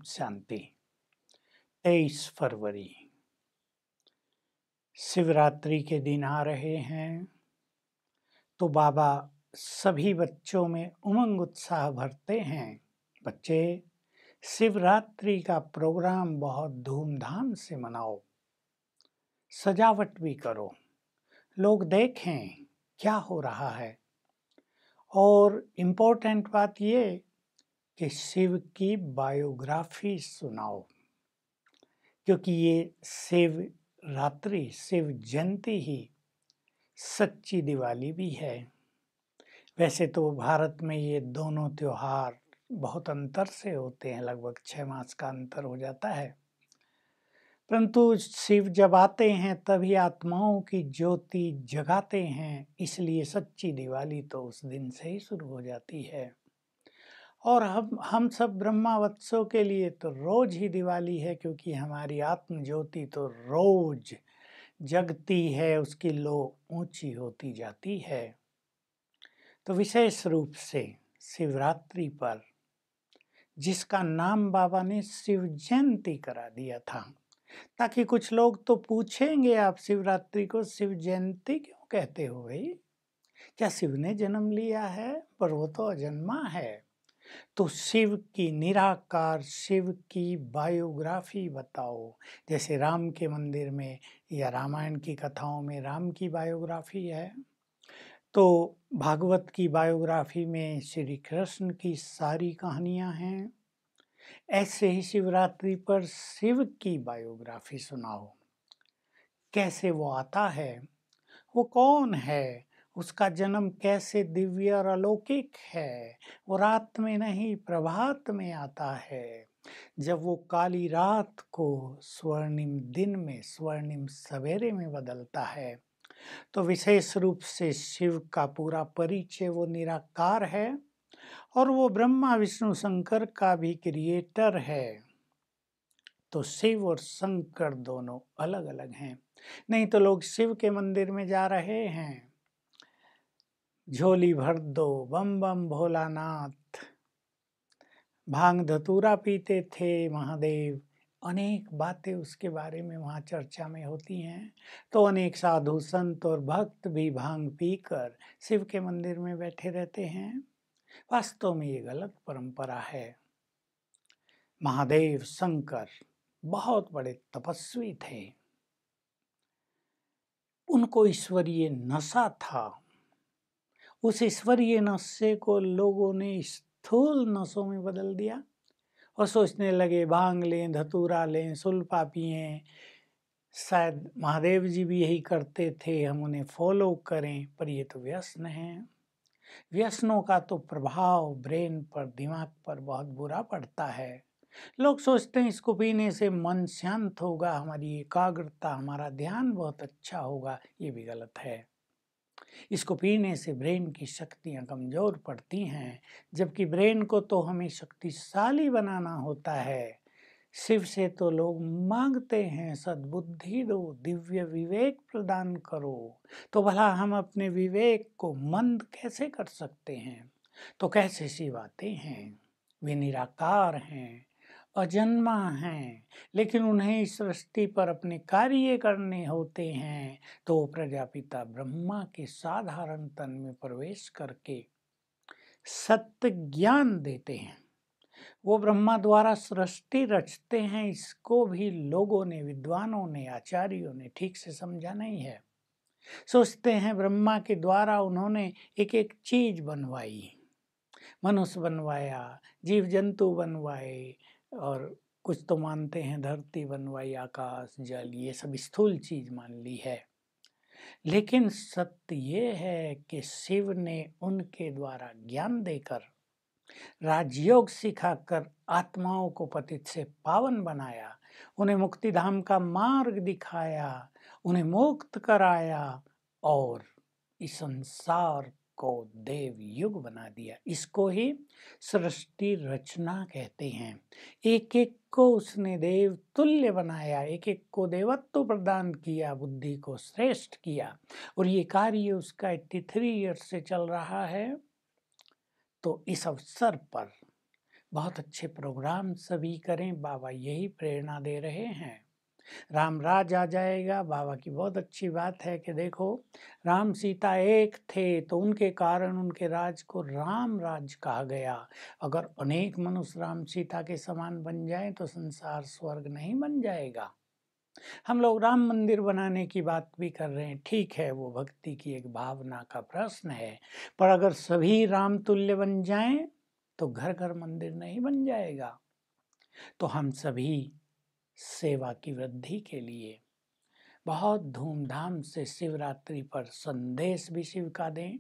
शांति। 23 फरवरी शिवरात्रि के दिन आ रहे हैं, तो बाबा सभी बच्चों में उमंग उत्साह भरते हैं। बच्चे, शिवरात्रि का प्रोग्राम बहुत धूमधाम से मनाओ, सजावट भी करो, लोग देखें क्या हो रहा है। और इम्पोर्टेंट बात ये कि शिव की बायोग्राफी सुनाओ, क्योंकि ये शिवरात्रि, शिव जयंती ही सच्ची दिवाली भी है। वैसे तो भारत में ये दोनों त्योहार बहुत अंतर से होते हैं, लगभग 6 मास का अंतर हो जाता है, परंतु शिव जब आते हैं तभी आत्माओं की ज्योति जगाते हैं, इसलिए सच्ची दिवाली तो उस दिन से ही शुरू हो जाती है। और हम सब ब्रह्मावत्सों के लिए तो रोज ही दिवाली है, क्योंकि हमारी आत्म ज्योति तो रोज जगती है, उसकी लो ऊंची होती जाती है। तो विशेष रूप से शिवरात्रि पर, जिसका नाम बाबा ने शिव जयंती करा दिया था, ताकि कुछ लोग तो पूछेंगे, आप शिवरात्रि को शिव जयंती क्यों कहते हो भाई? क्या शिव ने जन्म लिया है? पर वो तो अजन्मा है। तो शिव की निराकार शिव की बायोग्राफी बताओ। जैसे राम के मंदिर में या रामायण की कथाओं में राम की बायोग्राफी है, तो भागवत की बायोग्राफी में श्री कृष्ण की सारी कहानियां हैं। ऐसे ही शिवरात्रि पर शिव की बायोग्राफी सुनाओ। कैसे वो आता है, वो कौन है, उसका जन्म कैसे दिव्य और अलौकिक है। वो रात में नहीं, प्रभात में आता है, जब वो काली रात को स्वर्णिम दिन में, स्वर्णिम सवेरे में बदलता है। तो विशेष रूप से शिव का पूरा परिचय, वो निराकार है और वो ब्रह्मा विष्णु शंकर का भी क्रिएटर है। तो शिव और शंकर दोनों अलग अलग हैं। नहीं तो लोग शिव के मंदिर में जा रहे हैं, झोली भर दो, बम बम भोलानाथ, भांग धतूरा पीते थे महादेव, अनेक बातें उसके बारे में वहाँ चर्चा में होती हैं। तो अनेक साधु संत और भक्त भी भांग पीकर शिव के मंदिर में बैठे रहते हैं। वास्तव में ये गलत परंपरा है। महादेव शंकर बहुत बड़े तपस्वी थे, उनको ईश्वरीय नशा था। उस ईश्वरीय नशे को लोगों ने स्थूल नशों में बदल दिया और सोचने लगे भांग लें, धतूरा लें, सुल्फा पिएं। शायद महादेव जी भी यही करते थे, हम उन्हें फॉलो करें। पर ये तो व्यसन है। व्यसनों का तो प्रभाव ब्रेन पर, दिमाग पर बहुत बुरा पड़ता है। लोग सोचते हैं इसको पीने से मन शांत होगा, हमारी एकाग्रता, हमारा ध्यान बहुत अच्छा होगा। ये भी गलत है। इसको पीने से ब्रेन की शक्तियाँ कमज़ोर पड़ती हैं, जबकि ब्रेन को तो हमें शक्तिशाली बनाना होता है। शिव से तो लोग मांगते हैं, सद्बुद्धि दो, दिव्य विवेक प्रदान करो। तो भला हम अपने विवेक को मंद कैसे कर सकते हैं? तो कैसे शिव आते हैं? वे निराकार हैं, अजन्मा हैं, लेकिन उन्हें इस सृष्टि पर अपने कार्य करने होते हैं। तो प्रजापिता ब्रह्मा के साधारण तन में प्रवेश करके सत्य ज्ञान देते हैं। वो ब्रह्मा द्वारा सृष्टि रचते हैं। इसको भी लोगों ने, विद्वानों ने, आचार्यों ने ठीक से समझा नहीं है। सोचते हैं ब्रह्मा के द्वारा उन्होंने एक एक चीज बनवाई, मनुष्य बनवाया, जीव जंतु बनवाए, और कुछ तो मानते हैं धरती बनवाई, आकाश, जल, ये सब स्थूल चीज मान ली है। लेकिन सत्य ये है कि शिव ने उनके द्वारा ज्ञान देकर, राजयोग सिखाकर आत्माओं को पतित से पावन बनाया, उन्हें मुक्ति धाम का मार्ग दिखाया, उन्हें मुक्त कराया और इस संसार को देव युग बना दिया। इसको ही सृष्टि रचना कहते हैं। एक एक को उसने देव तुल्य बनाया, एक एक को देवत्व प्रदान किया, बुद्धि को श्रेष्ठ किया, और ये कार्य उसका 83 ईयर्स से चल रहा है। तो इस अवसर पर बहुत अच्छे प्रोग्राम सभी करें, बाबा यही प्रेरणा दे रहे हैं। राम राज आ जाएगा। बाबा की बहुत अच्छी बात है कि देखो, राम सीता एक थे तो उनके कारण उनके राज को राम राज कहा गया। अगर अनेक मनुष्य राम सीता के समान बन जाएं तो संसार स्वर्ग नहीं बन जाएगा। हम लोग राम मंदिर बनाने की बात भी कर रहे हैं, ठीक है, वो भक्ति की एक भावना का प्रश्न है, पर अगर सभी राम तुल्य बन जाएं तो घर घर मंदिर नहीं बन जाएगा। तो हम सभी सेवा की वृद्धि के लिए बहुत धूमधाम से शिवरात्रि पर संदेश भी शिव का दें,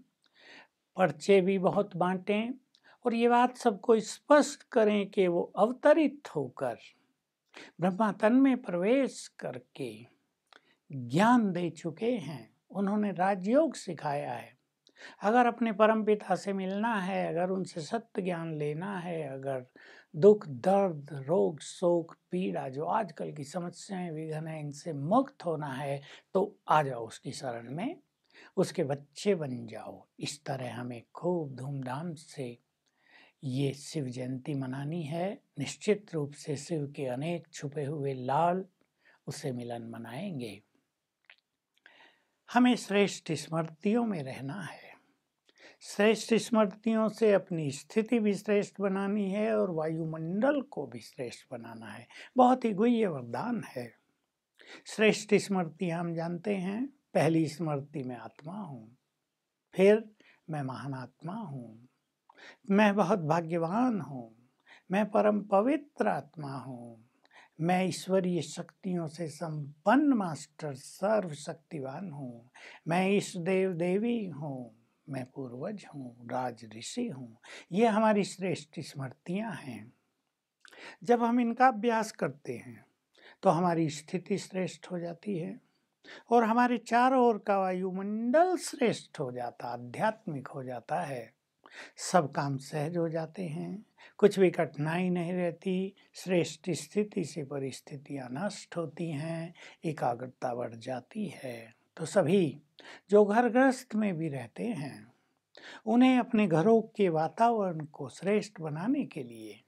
पर्चे भी बहुत बांटें और ये बात सबको स्पष्ट करें कि वो अवतरित होकर ब्रह्मा तन में प्रवेश करके ज्ञान दे चुके हैं। उन्होंने राजयोग सिखाया है। अगर अपने परम पिता से मिलना है, अगर उनसे सत्य ज्ञान लेना है, अगर दुख दर्द रोग शोक पीड़ा जो आजकल की समस्याएं विघ्न है इनसे मुक्त होना है तो आ जाओ उसकी शरण में, उसके बच्चे बन जाओ। इस तरह हमें खूब धूमधाम से ये शिव जयंती मनानी है। निश्चित रूप से शिव के अनेक छुपे हुए लाल उससे मिलन मनाएंगे। हमें श्रेष्ठ स्मृतियों में रहना है। श्रेष्ठ स्मृतियों से अपनी स्थिति भी श्रेष्ठ बनानी है और वायुमंडल को भी श्रेष्ठ बनाना है। बहुत ही गुह्य वरदान है। श्रेष्ठ स्मृति हम जानते हैं, पहली स्मृति में आत्मा हूँ, फिर मैं महान आत्मा हूँ, मैं बहुत भाग्यवान हूँ, मैं परम पवित्र आत्मा हूँ, मैं ईश्वरीय शक्तियों से संपन्न मास्टर सर्वशक्तिवान हूँ, मैं इस देव देवी हूँ, मैं पूर्वज हूँ, राज ऋषि हूँ। ये हमारी श्रेष्ठ स्मृतियाँ हैं। जब हम इनका अभ्यास करते हैं तो हमारी स्थिति श्रेष्ठ हो जाती है और हमारे चारों ओर का वायुमंडल श्रेष्ठ हो जाता, आध्यात्मिक हो जाता है। सब काम सहज हो जाते हैं, कुछ भी कठिनाई नहीं रहती, श्रेष्ठ स्थिति से परिस्थितियां नष्ट होती हैं, एकाग्रता बढ़ जाती है। तो सभी जो घरग्रस्त में भी रहते हैं उन्हें अपने घरों के वातावरण को श्रेष्ठ बनाने के लिए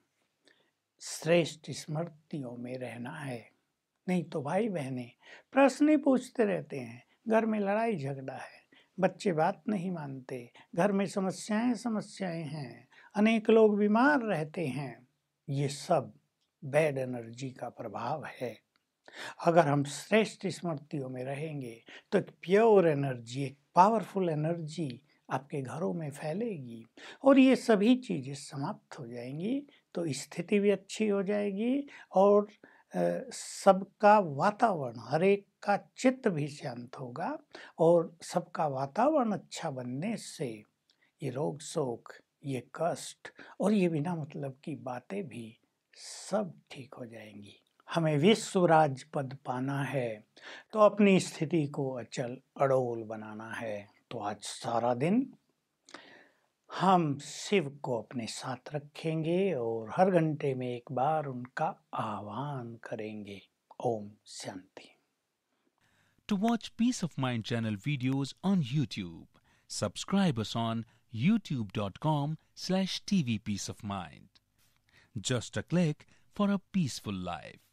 श्रेष्ठ स्मृतियों में रहना है। नहीं तो भाई बहनें प्रश्न ही पूछते रहते हैं, घर में लड़ाई झगड़ा है, बच्चे बात नहीं मानते, घर में समस्याएं हैं, अनेक लोग बीमार रहते हैं। ये सब बैड एनर्जी का प्रभाव है। अगर हम श्रेष्ठ स्मृतियों में रहेंगे तो एक प्योर एनर्जी, एक पावरफुल एनर्जी आपके घरों में फैलेगी और ये सभी चीज़ें समाप्त हो जाएंगी तो स्थिति भी अच्छी हो जाएगी और सबका वातावरण, हर एक का चित्त भी शांत होगा और सबका वातावरण अच्छा बनने से ये रोग शोक, ये कष्ट और ये बिना मतलब की बातें भी सब ठीक हो जाएंगी। हमें विश्व राज पद पाना है तो अपनी स्थिति को अचल अड़ोल बनाना है। तो आज सारा दिन हम शिव को अपने साथ रखेंगे और हर घंटे में एक बार उनका आह्वान करेंगे। Om Shanti. To watch Peace of Mind channel videos on YouTube, subscribe us on youtube.com/tvpeaceofmind. Just a click for a peaceful life.